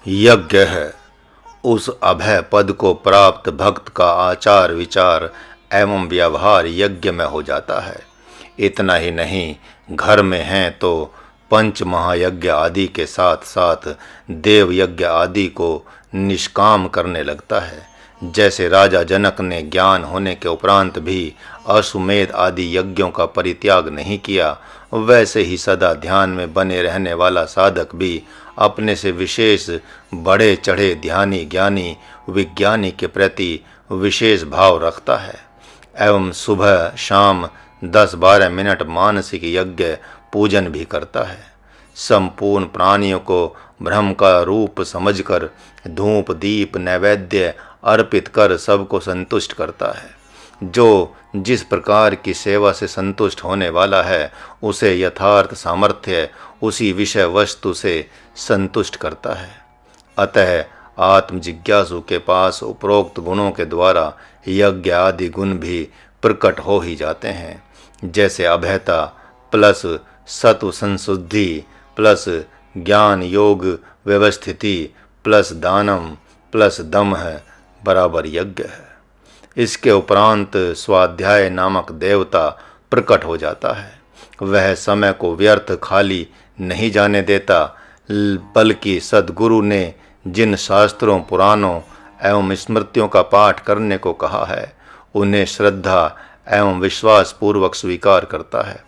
यज्ञ है। उस अभय पद को प्राप्त भक्त का आचार विचार एवं व्यवहार यज्ञ में हो जाता है। इतना ही नहीं, घर में हैं तो पंच महायज्ञ आदि के साथ साथ देव यज्ञ आदि को निष्काम करने लगता है। जैसे राजा जनक ने ज्ञान होने के उपरांत भी अश्वमेध आदि यज्ञों का परित्याग नहीं किया, वैसे ही सदा ध्यान में बने रहने वाला साधक भी अपने से विशेष बड़े चढ़े ध्यानी ज्ञानी विज्ञानी के प्रति विशेष भाव रखता है एवं सुबह शाम 10-12 मिनट मानसिक यज्ञ पूजन भी करता है। संपूर्ण प्राणियों को ब्रह्म का रूप समझकर धूप दीप नैवेद्य अर्पित कर सबको संतुष्ट करता है। जो जिस प्रकार की सेवा से संतुष्ट होने वाला है उसे यथार्थ सामर्थ्य उसी विषय वस्तु से संतुष्ट करता है। अतः आत्म जिज्ञासु के पास उपरोक्त गुणों के द्वारा यज्ञ आदि गुण भी प्रकट हो ही जाते हैं। जैसे अभयता प्लस सत्व संशुद्धि प्लस ज्ञान योग व्यवस्थिति प्लस दानम प्लस दम है बराबर यज्ञ है। इसके उपरांत स्वाध्याय नामक देवता प्रकट हो जाता है। वह समय को व्यर्थ खाली नहीं जाने देता, बल्कि सद्गुरु ने जिन शास्त्रों पुराणों एवं स्मृतियों का पाठ करने को कहा है उन्हें श्रद्धा एवं विश्वास पूर्वक स्वीकार करता है।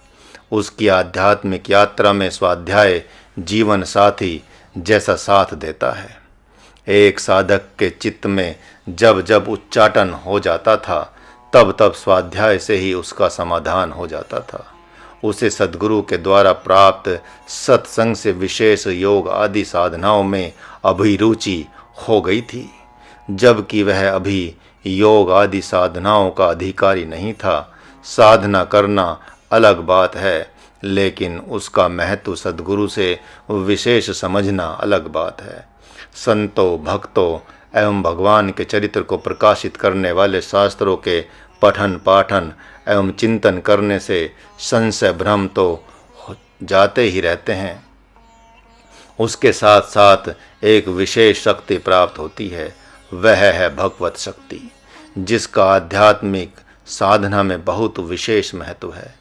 उसकी आध्यात्मिक यात्रा में स्वाध्याय जीवन साथी जैसा साथ देता है। एक साधक के चित्त में जब जब उच्चाटन हो जाता था तब तब स्वाध्याय से ही उसका समाधान हो जाता था। उसे सद्गुरु के द्वारा प्राप्त सत्संग से विशेष योग आदि साधनाओं में अभिरुचि हो गई थी। जबकि वह अभी योग आदि साधनाओं का अधिकारी नहीं था। साधना करना अलग बात है, लेकिन उसका महत्व सद्गुरु से विशेष समझना अलग बात है। संतों भक्तों एवं भगवान के चरित्र को प्रकाशित करने वाले शास्त्रों के पठन पाठन एवं चिंतन करने से संशय भ्रम तो जाते ही रहते हैं। उसके साथ साथ एक विशेष शक्ति प्राप्त होती है, वह है भगवत शक्ति, जिसका आध्यात्मिक साधना में बहुत विशेष महत्व है।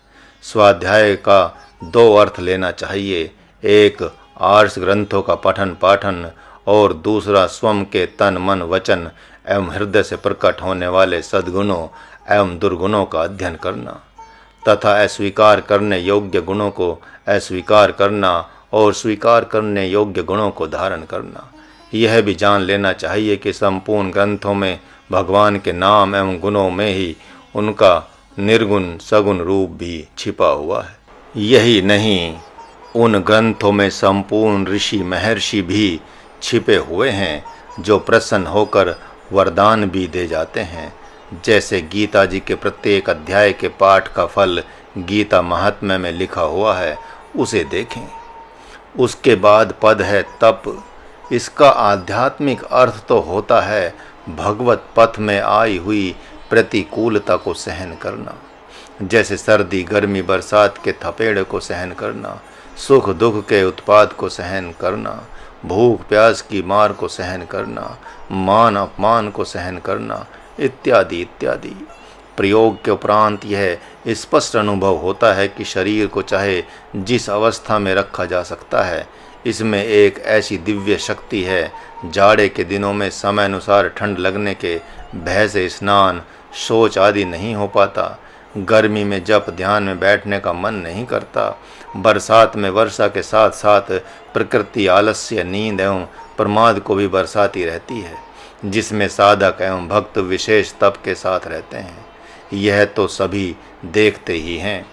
स्वाध्याय का 2 अर्थ लेना चाहिए, एक आर्ष ग्रंथों का पठन पाठन और दूसरा स्वयं के तन मन वचन एवं हृदय से प्रकट होने वाले सद्गुणों एवं दुर्गुणों का अध्ययन करना तथा अस्वीकार करने योग्य गुणों को अस्वीकार करना और स्वीकार करने योग्य गुणों को धारण करना। यह भी जान लेना चाहिए कि संपूर्ण ग्रंथों में भगवान के नाम एवं गुणों में ही उनका निर्गुण सगुण रूप भी छिपा हुआ है। यही नहीं, उन ग्रंथों में संपूर्ण ऋषि महर्षि भी छिपे हुए हैं जो प्रसन्न होकर वरदान भी दे जाते हैं। जैसे गीता जी के प्रत्येक अध्याय के पाठ का फल गीता महात्म्य में लिखा हुआ है, उसे देखें। उसके बाद पद है तप। इसका आध्यात्मिक अर्थ तो होता है भगवत पथ में आई हुई प्रतिकूलता को सहन करना। जैसे सर्दी गर्मी बरसात के थपेड़े को सहन करना, सुख दुख के उत्पाद को सहन करना, भूख प्यास की मार को सहन करना, मान अपमान को सहन करना इत्यादि इत्यादि। प्रयोग के उपरांत यह स्पष्ट अनुभव होता है कि शरीर को चाहे जिस अवस्था में रखा जा सकता है, इसमें एक ऐसी दिव्य शक्ति है। जाड़े के दिनों में समय अनुसार ठंड लगने के भय से स्नान शौच आदि नहीं हो पाता। गर्मी में जप ध्यान में बैठने का मन नहीं करता। बरसात में वर्षा के साथ साथ प्रकृति आलस्य नींद एवं प्रमाद को भी बरसाती रहती है, जिसमें साधक एवं भक्त विशेष तप के साथ रहते हैं। यह तो सभी देखते ही हैं।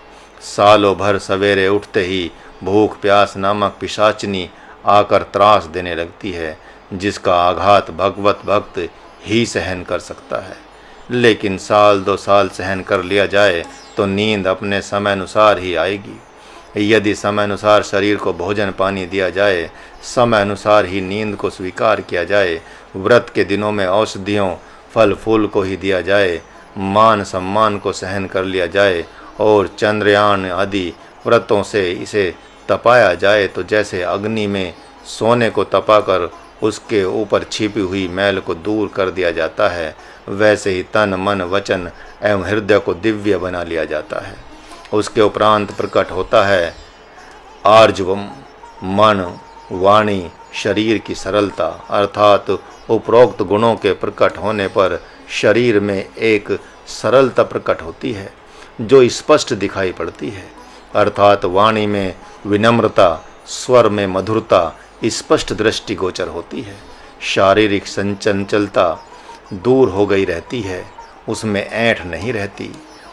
सालों भर सवेरे उठते ही भूख प्यास नामक पिशाचिनी आकर त्रास देने लगती है, जिसका आघात भगवत भक्त ही सहन कर सकता है। लेकिन 1-2 साल सहन कर लिया जाए तो नींद अपने समय अनुसार ही आएगी। यदि समय अनुसार शरीर को भोजन पानी दिया जाए, समय अनुसार ही नींद को स्वीकार किया जाए, व्रत के दिनों में औषधियों फल फूल को ही दिया जाए, मान सम्मान को सहन कर लिया जाए और चंद्रयान आदि व्रतों से इसे तपाया जाए, तो जैसे अग्नि में सोने को तपाकर उसके ऊपर छिपी हुई मैल को दूर कर दिया जाता है, वैसे ही तन मन वचन एवं हृदय को दिव्य बना लिया जाता है। उसके उपरांत प्रकट होता है आर्जवम, मन, वाणी, शरीर की सरलता, अर्थात उपरोक्त गुणों के प्रकट होने पर शरीर में एक सरलता प्रकट होती है जो स्पष्ट दिखाई पड़ती है, अर्थात वाणी में विनम्रता, स्वर में मधुरता स्पष्ट दृष्टिगोचर होती है। शारीरिक संचंचलता दूर हो गई रहती है, उसमें ऐंठ नहीं रहती।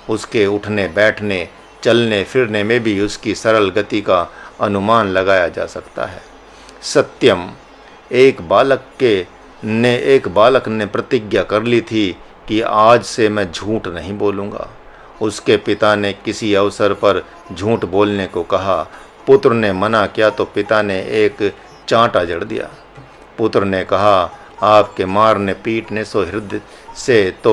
उसके उठने बैठने चलने फिरने में भी उसकी सरल गति का अनुमान लगाया जा सकता है। सत्यम, एक बालक ने प्रतिज्ञा कर ली थी कि आज से मैं झूठ नहीं बोलूँगा। उसके पिता ने किसी अवसर पर झूठ बोलने को कहा। पुत्र ने मना किया तो पिता ने एक चांटा जड़ दिया। पुत्र ने कहा, आपके मारने पीटने से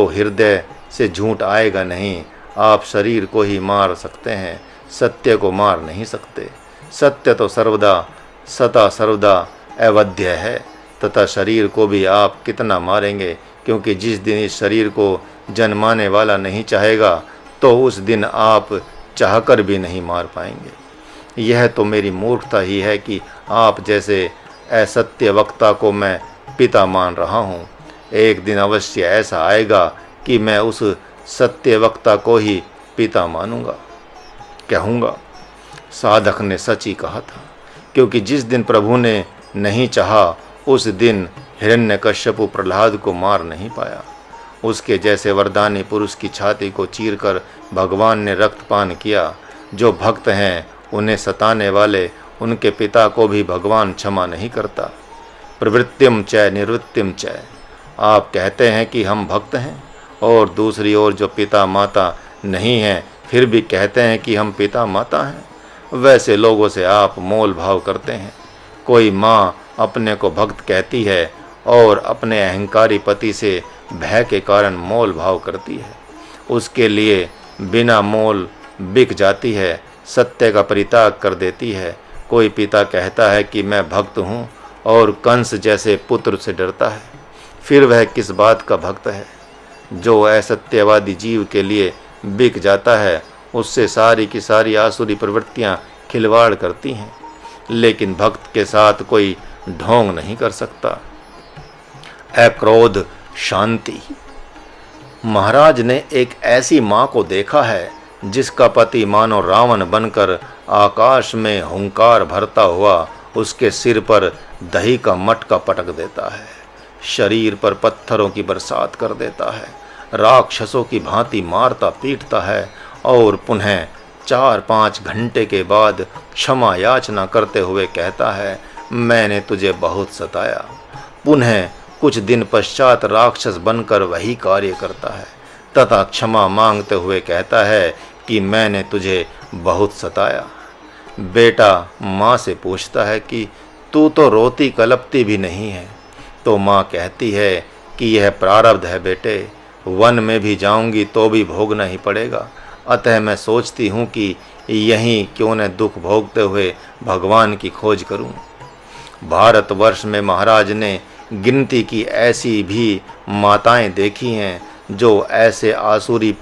हृदय से झूठ आएगा नहीं। आप शरीर को ही मार सकते हैं, सत्य को मार नहीं सकते। सत्य तो सर्वदा अवध्य है, तथा शरीर को भी आप कितना मारेंगे, क्योंकि जिस दिन इस शरीर को जन्माने वाला नहीं चाहेगा तो उस दिन आप चाहकर भी नहीं मार पाएंगे। यह तो मेरी मूर्खता ही है कि आप जैसे असत्य वक्ता को मैं पिता मान रहा हूँ। एक दिन अवश्य ऐसा आएगा कि मैं उस सत्य वक्ता को ही पिता मानूंगा, कहूँगा। साधक ने सच ही कहा था, क्योंकि जिस दिन प्रभु ने नहीं चाहा उस दिन हिरण्यकश्यप प्रहलाद को मार नहीं पाया। उसके जैसे वरदानी पुरुष की छाती को चीरकर भगवान ने रक्तपान किया। जो भक्त हैं उन्हें सताने वाले उनके पिता को भी भगवान क्षमा नहीं करता। प्रवृत्तिम च निवृत्तिम च। आप कहते हैं कि हम भक्त हैं और दूसरी ओर जो पिता माता नहीं हैं फिर भी कहते हैं कि हम पिता माता हैं। वैसे लोगों से आप मोल भाव करते हैं। कोई माँ अपने को भक्त कहती है और अपने अहंकारी पति से भय के कारण मोल भाव करती है, उसके लिए बिना मोल बिक जाती है, सत्य का परित्याग कर देती है। कोई पिता कहता है कि मैं भक्त हूँ और कंस जैसे पुत्र से डरता है, फिर वह किस बात का भक्त है? जो असत्यवादी जीव के लिए बिक जाता है उससे सारी की सारी आसुरी प्रवृत्तियाँ खिलवाड़ करती हैं, लेकिन भक्त के साथ कोई ढोंग नहीं कर सकता। अक्रोध शांति। महाराज ने एक ऐसी माँ को देखा है जिसका पति मानो रावण बनकर आकाश में हुंकार भरता हुआ उसके सिर पर दही का मटका पटक देता है, शरीर पर पत्थरों की बरसात कर देता है, राक्षसों की भांति मारता पीटता है और पुनः 4-5 घंटे के बाद क्षमा याचना करते हुए कहता है, मैंने तुझे बहुत सताया। पुनः कुछ दिन पश्चात राक्षस बनकर वही कार्य करता है तथा क्षमा मांगते हुए कहता है कि मैंने तुझे बहुत सताया। बेटा माँ से पूछता है कि तू तो रोती कलपती भी नहीं है, तो माँ कहती है कि यह प्रारब्ध है बेटे, वन में भी जाऊंगी तो भी भोगना ही पड़ेगा। अतः मैं सोचती हूँ कि यहीं क्यों न दुख भोगते हुए भगवान की खोज करूँ। भारतवर्ष में महाराज ने गिनती की ऐसी भी माताएं देखी हैं जो ऐसे आसुरी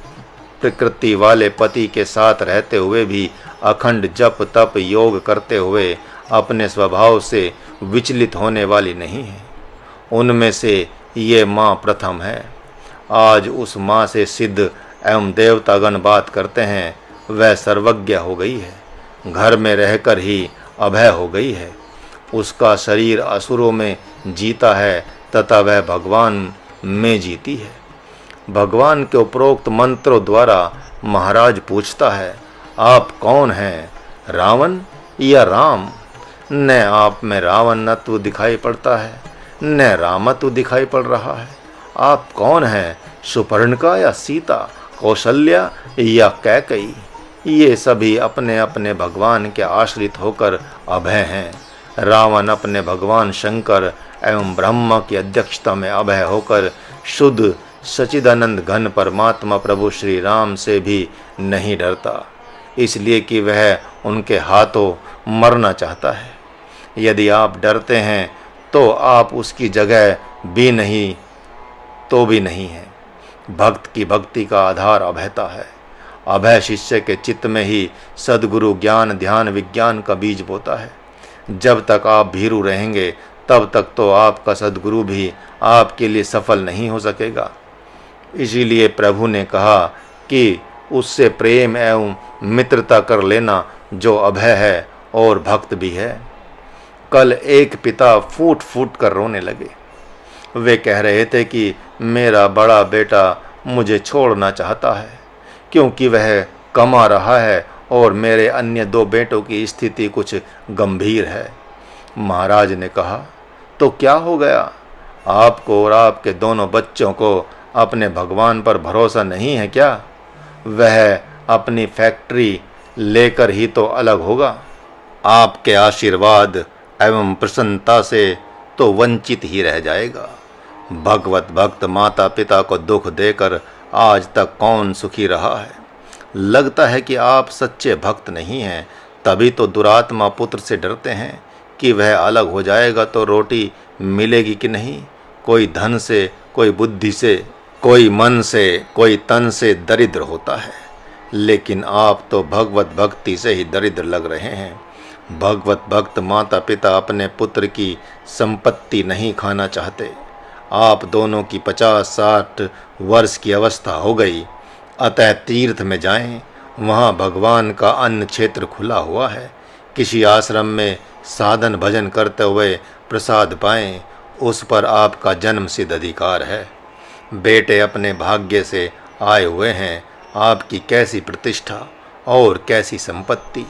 प्रकृति वाले पति के साथ रहते हुए भी अखंड जप तप योग करते हुए अपने स्वभाव से विचलित होने वाली नहीं है। उनमें से ये माँ प्रथम है। आज उस माँ से सिद्ध एवं देवतागण बात करते हैं। वह सर्वज्ञ हो गई है, घर में रहकर ही अभय हो गई है। उसका शरीर असुरों में जीता है तथा वह भगवान में जीती है। भगवान के उपरोक्त मंत्रों द्वारा महाराज पूछता है, आप कौन हैं, रावण या राम? न आप में रावणत्व दिखाई पड़ता है न रामत्व दिखाई पड़ रहा है। आप कौन हैं, सुपर्णका या सीता, कौशल्या या कैकई? ये सभी अपने अपने भगवान के आश्रित होकर अभय हैं। रावण अपने भगवान शंकर एवं ब्रह्मा की अध्यक्षता में अभय होकर शुद्ध सच्चिदानंद घन परमात्मा प्रभु श्री राम से भी नहीं डरता, इसलिए कि वह उनके हाथों मरना चाहता है। यदि आप डरते हैं तो आप उसकी जगह भी नहीं तो भी नहीं है। भक्त की भक्ति का आधार अभयता है। अभय शिष्य के चित्त में ही सद्गुरु ज्ञान ध्यान विज्ञान का बीज बोता है। जब तक आप भीरू रहेंगे तब तक तो आपका सद्गुरु भी आपके लिए सफल नहीं हो सकेगा। इसीलिए प्रभु ने कहा कि उससे प्रेम एवं मित्रता कर लेना जो अभय है और भक्त भी है। कल एक पिता फूट फूट कर रोने लगे। वे कह रहे थे कि मेरा बड़ा बेटा मुझे छोड़ना चाहता है क्योंकि वह कमा रहा है और मेरे अन्य 2 बेटों की स्थिति कुछ गंभीर है। महाराज ने कहा, तो क्या हो गया? आपको और आपके दोनों बच्चों को अपने भगवान पर भरोसा नहीं है क्या? वह अपनी फैक्ट्री लेकर ही तो अलग होगा। आपके आशीर्वाद एवं प्रसन्नता से तो वंचित ही रह जाएगा। भगवत भक्त माता पिता को दुख देकर आज तक कौन सुखी रहा है? लगता है कि आप सच्चे भक्त नहीं हैं, तभी तो दुरात्मा पुत्र से डरते हैं कि वह अलग हो जाएगा तो रोटी मिलेगी कि नहीं। कोई धन से, कोई बुद्धि से, कोई मन से, कोई तन से दरिद्र होता है, लेकिन आप तो भगवत भक्ति से ही दरिद्र लग रहे हैं। भगवत भक्त माता पिता अपने पुत्र की संपत्ति नहीं खाना चाहते। आप दोनों की 50-60 वर्ष की अवस्था हो गई, अतः तीर्थ में जाएं। वहाँ भगवान का अन्न क्षेत्र खुला हुआ है। किसी आश्रम में साधन भजन करते हुए प्रसाद पाएं, उस पर आपका जन्म सिद्ध अधिकार है। बेटे अपने भाग्य से आए हुए हैं। आपकी कैसी प्रतिष्ठा और कैसी संपत्ति।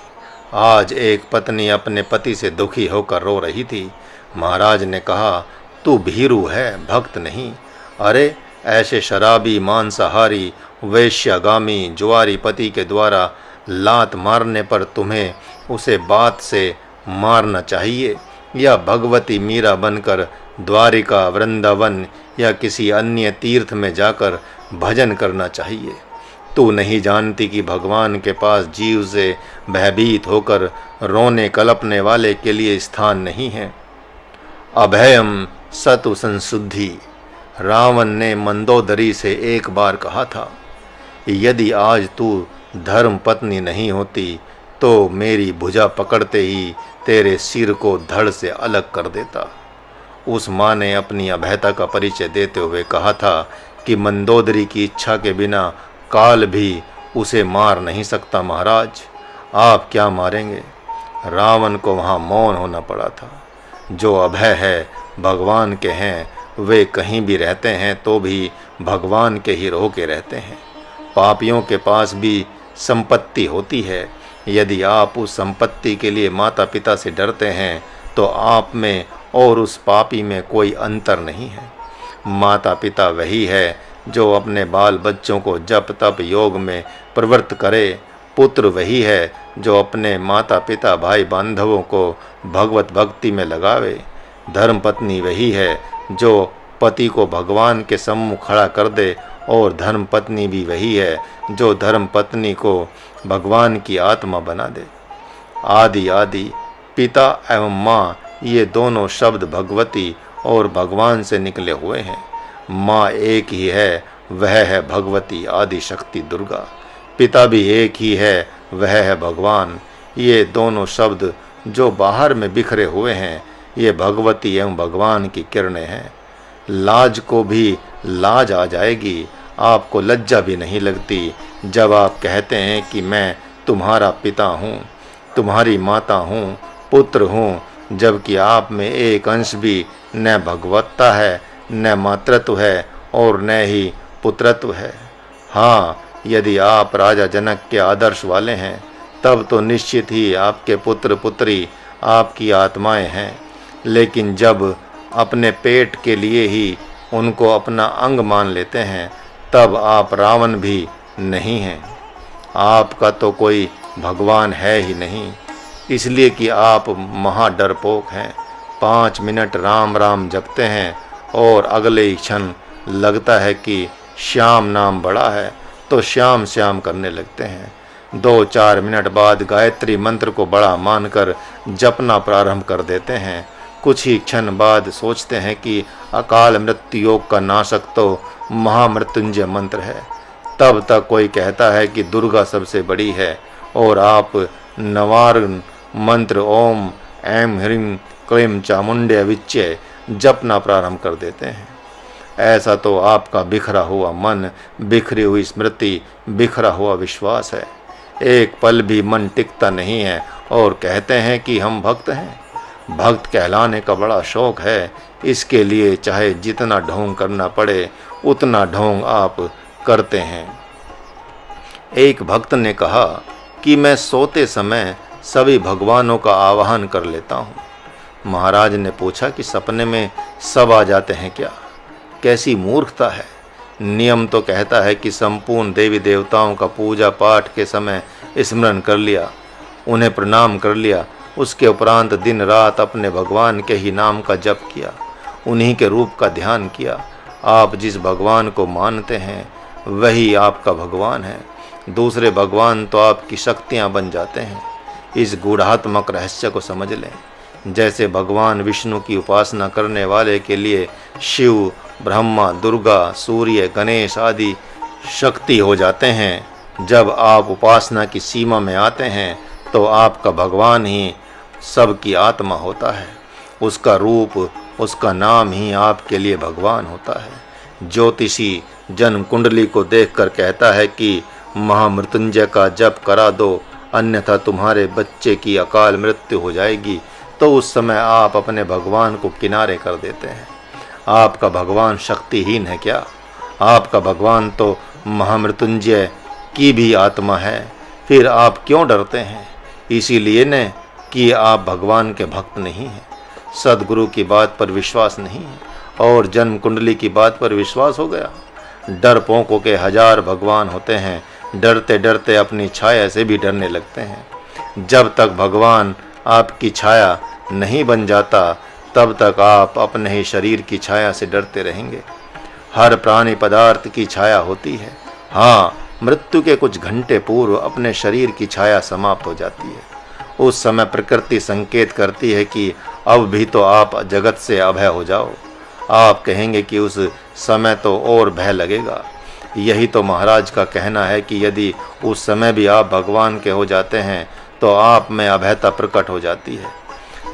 आज एक पत्नी अपने पति से दुखी होकर रो रही थी। महाराज ने कहा, तू भीरू है, भक्त नहीं। अरे ऐसे शराबी, मांसाहारी, वेश्यागामी, जुआरी पति के द्वारा लात मारने पर तुम्हें उसे बात से मारना चाहिए या भगवती मीरा बनकर द्वारिका, वृंदावन या किसी अन्य तीर्थ में जाकर भजन करना चाहिए। तू नहीं जानती कि भगवान के पास जीव से भयभीत होकर रोने कलपने वाले के लिए स्थान नहीं है। अभयम सतु संशुद्धि। रावण ने मंदोदरी से एक बार कहा था, यदि आज तू धर्म पत्नी नहीं होती तो मेरी भुजा पकड़ते ही तेरे सिर को धड़ से अलग कर देता। उस माँ ने अपनी अभयता का परिचय देते हुए कहा था कि मंदोदरी की इच्छा के बिना काल भी उसे मार नहीं सकता। महाराज, आप क्या मारेंगे? रावण को वहाँ मौन होना पड़ा था। जो अभय है, भगवान के हैं, वे कहीं भी रहते हैं तो भी भगवान के ही रोह के रहते हैं। पापियों के पास भी संपत्ति होती है। यदि आप उस संपत्ति के लिए माता पिता से डरते हैं तो आप में और उस पापी में कोई अंतर नहीं है। माता पिता वही है जो अपने बाल बच्चों को जप तप योग में प्रवृत्त करे। पुत्र वही है जो अपने माता पिता भाई बांधवों को भगवत भक्ति में लगावे। धर्म पत्नी वही है जो पति को भगवान के सम्मुख खड़ा कर दे और धर्म पत्नी भी वही है जो धर्म पत्नी को भगवान की आत्मा बना दे। आदि आदि पिता एवं माँ, ये दोनों शब्द भगवती और भगवान से निकले हुए हैं। माँ एक ही है, वह है भगवती आदि शक्ति दुर्गा। पिता भी एक ही है, वह है भगवान। ये दोनों शब्द जो बाहर में बिखरे हुए हैं, ये भगवती एवं भगवान की किरणें हैं। लाज को भी लाज आ जाएगी। आपको लज्जा भी नहीं लगती जब आप कहते हैं कि मैं तुम्हारा पिता हूँ, तुम्हारी माता हूँ, पुत्र हूँ, जबकि आप में एक अंश भी न भगवत्ता है, न मातृत्व है और न ही पुत्रत्व है। हाँ, यदि आप राजा जनक के आदर्श वाले हैं तब तो निश्चित ही आपके पुत्र पुत्री आपकी आत्माएं हैं। लेकिन जब अपने पेट के लिए ही उनको अपना अंग मान लेते हैं तब आप रावण भी नहीं हैं। आपका तो कोई भगवान है ही नहीं, इसलिए कि आप महाडरपोक हैं। 5 मिनट राम राम जपते हैं और अगले ही क्षण लगता है कि श्याम नाम बड़ा है तो श्याम श्याम करने लगते हैं। 2-4 मिनट बाद गायत्री मंत्र को बड़ा मानकर जपना प्रारंभ कर देते हैं। कुछ ही क्षण बाद सोचते हैं कि अकाल मृत्यु योग का नाशक तो महामृत्युंजय मंत्र है। तब तक कोई कहता है कि दुर्गा सबसे बड़ी है और आप नवारण मंत्र ओम ऐं ह्रीं क्लीं चामुंडे विच्चे जपना प्रारंभ कर देते हैं। ऐसा तो आपका बिखरा हुआ मन, बिखरी हुई स्मृति, बिखरा हुआ विश्वास है। एक पल भी मन टिकता नहीं है और कहते हैं कि हम भक्त हैं। भक्त कहलाने का बड़ा शौक है, इसके लिए चाहे जितना ढोंग करना पड़े उतना ढोंग आप करते हैं। एक भक्त ने कहा कि मैं सोते समय सभी भगवानों का आवाहन कर लेता हूँ। महाराज ने पूछा कि सपने में सब आ जाते हैं क्या? कैसी मूर्खता है। नियम तो कहता है कि संपूर्ण देवी देवताओं का पूजा पाठ के समय स्मरण कर लिया, उन्हें प्रणाम कर लिया, उसके उपरांत दिन रात अपने भगवान के ही नाम का जप किया, उन्हीं के रूप का ध्यान किया। आप जिस भगवान को मानते हैं वही आपका भगवान है, दूसरे भगवान तो आपकी शक्तियाँ बन जाते हैं। इस गूढ़ात्मक रहस्य को समझ लें। जैसे भगवान विष्णु की उपासना करने वाले के लिए शिव, ब्रह्मा, दुर्गा, सूर्य, गणेश आदि शक्ति हो जाते हैं, जब आप उपासना की सीमा में आते हैं तो आपका भगवान ही सबकी आत्मा होता है। उसका रूप, उसका नाम ही आपके लिए भगवान होता है। ज्योतिषी जन्म कुंडली को देखकर कहता है कि महामृत्युंजय का जप करा दो, अन्यथा तुम्हारे बच्चे की अकाल मृत्यु हो जाएगी। तो उस समय आप अपने भगवान को किनारे कर देते हैं। आपका भगवान शक्तिहीन है क्या? आपका भगवान तो महामृत्युंजय की भी आत्मा है। फिर आप क्यों डरते हैं? इसीलिए न कि आप भगवान के भक्त नहीं हैं, सदगुरु की बात पर विश्वास नहीं है और जन्म कुंडली की बात पर विश्वास हो गया। डरपोकों के हजार भगवान होते हैं, डरते डरते अपनी छाया से भी डरने लगते हैं। जब तक भगवान आपकी छाया नहीं बन जाता तब तक आप अपने ही शरीर की छाया से डरते रहेंगे। हर प्राणी पदार्थ की छाया होती है। हाँ, मृत्यु के कुछ घंटे पूर्व अपने शरीर की छाया समाप्त हो जाती है। उस समय प्रकृति संकेत करती है कि अब भी तो आप जगत से अभय हो जाओ। आप कहेंगे कि उस समय तो और भय लगेगा। यही तो महाराज का कहना है कि यदि उस समय भी आप भगवान के हो जाते हैं तो आप में अभयता प्रकट हो जाती है।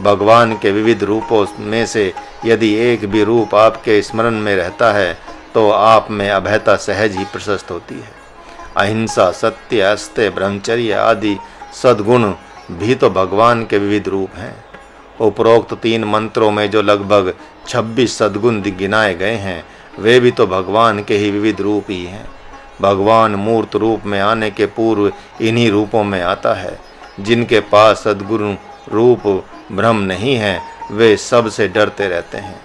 भगवान के विविध रूपों में से यदि एक भी रूप आपके स्मरण में रहता है तो आप में अभयता सहज ही प्रशस्त होती है। अहिंसा, सत्य, अस्त्य, ब्रह्मचर्य आदि सद्गुण भी तो भगवान के विविध रूप हैं। उपरोक्त 3 मंत्रों में जो लगभग 26 सद्गुण गिनाए गए हैं वे भी तो भगवान के ही विविध रूप ही हैं। भगवान मूर्त रूप में आने के पूर्व इन्हीं रूपों में आता है। जिनके पास सद्गुरु रूप ब्रह्म नहीं है वे सबसे डरते रहते हैं,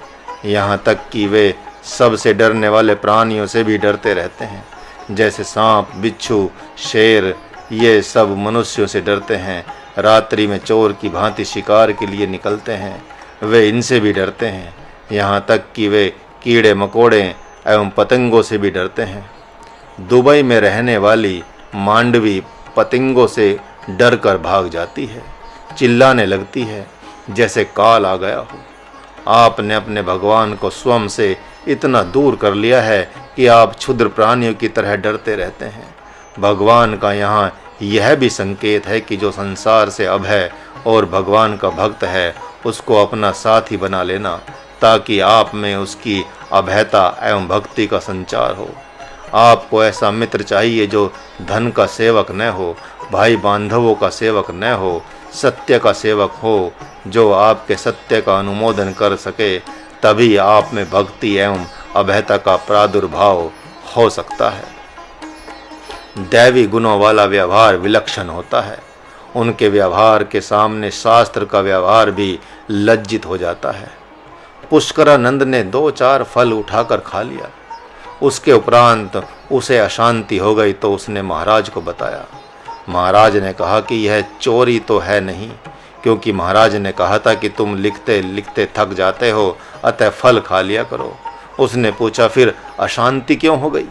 यहाँ तक कि वे सबसे डरने वाले प्राणियों से भी डरते रहते हैं। जैसे सांप, बिच्छू, शेर ये सब मनुष्यों से डरते हैं। रात्रि में चोर की भांति शिकार के लिए निकलते हैं, वे इनसे भी डरते हैं। यहाँ तक कि वे कीड़े मकोड़े एवं पतंगों से भी डरते हैं। दुबई में रहने वाली मांडवी पतंगों से डर कर भाग जाती है, चिल्लाने लगती है जैसे काल आ गया हो। आपने अपने भगवान को स्वयं से इतना दूर कर लिया है कि आप क्षुद्र प्राणियों की तरह डरते रहते हैं। भगवान का यहाँ यह भी संकेत है कि जो संसार से अभय और भगवान का भक्त है उसको अपना साथी बना लेना, ताकि आप में उसकी अभयता एवं भक्ति का संचार हो। आपको ऐसा मित्र चाहिए जो धन का सेवक न हो, भाई बांधवों का सेवक न हो, सत्य का सेवक हो, जो आपके सत्य का अनुमोदन कर सके। तभी आप में भक्ति एवं अभयता का प्रादुर्भाव हो सकता है। दैवी गुणों वाला व्यवहार विलक्षण होता है। उनके व्यवहार के सामने शास्त्र का व्यवहार भी लज्जित हो जाता है। पुष्करानंद ने 2-4 फल उठाकर खा लिया। उसके उपरांत उसे अशांति हो गई तो उसने महाराज को बताया। महाराज ने कहा कि यह चोरी तो है नहीं, क्योंकि महाराज ने कहा था कि तुम लिखते लिखते थक जाते हो, अतः फल खा लिया करो। उसने पूछा फिर अशांति क्यों हो गई?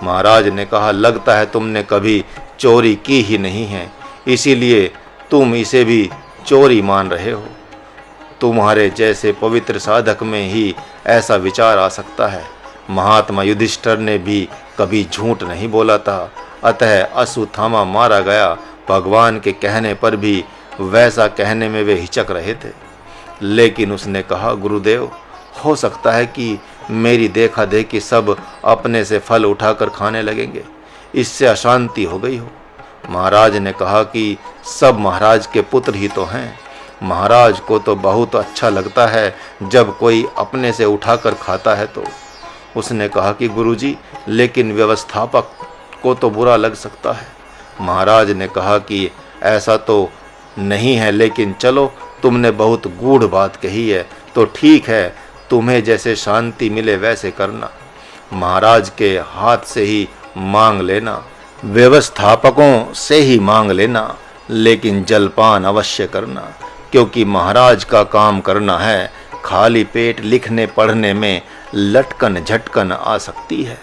महाराज ने कहा लगता है तुमने कभी चोरी की ही नहीं है, इसीलिए तुम इसे भी चोरी मान रहे हो। तुम्हारे जैसे पवित्र साधक में ही ऐसा विचार आ सकता है। महात्मा युधिष्ठिर ने भी कभी झूठ नहीं बोला था, अतः अश्वत्थामा मारा गया। भगवान के कहने पर भी वैसा कहने में वे हिचक रहे थे, लेकिन उसने कहा, गुरुदेव, हो सकता है कि मेरी देखा देखी सब अपने से फल उठाकर खाने लगेंगे, इससे अशांति हो गई हो। महाराज ने कहा कि सब महाराज के पुत्र ही तो हैं। महाराज को तो बहुत अच्छा लगता है जब कोई अपने से उठाकर खाता है तो। उसने कहा कि गुरुजी, लेकिन व्यवस्थापक को तो बुरा लग सकता है। महाराज ने कहा कि ऐसा तो नहीं है, लेकिन चलो, तुमने बहुत गूढ़ बात कही है, तो ठीक है, तुम्हें जैसे शांति मिले वैसे करना। महाराज के हाथ से ही मांग लेना, व्यवस्थापकों से ही मांग लेना, लेकिन जलपान अवश्य करना, क्योंकि महाराज का काम करना है। खाली पेट लिखने पढ़ने में लटकन झटकन आ सकती है।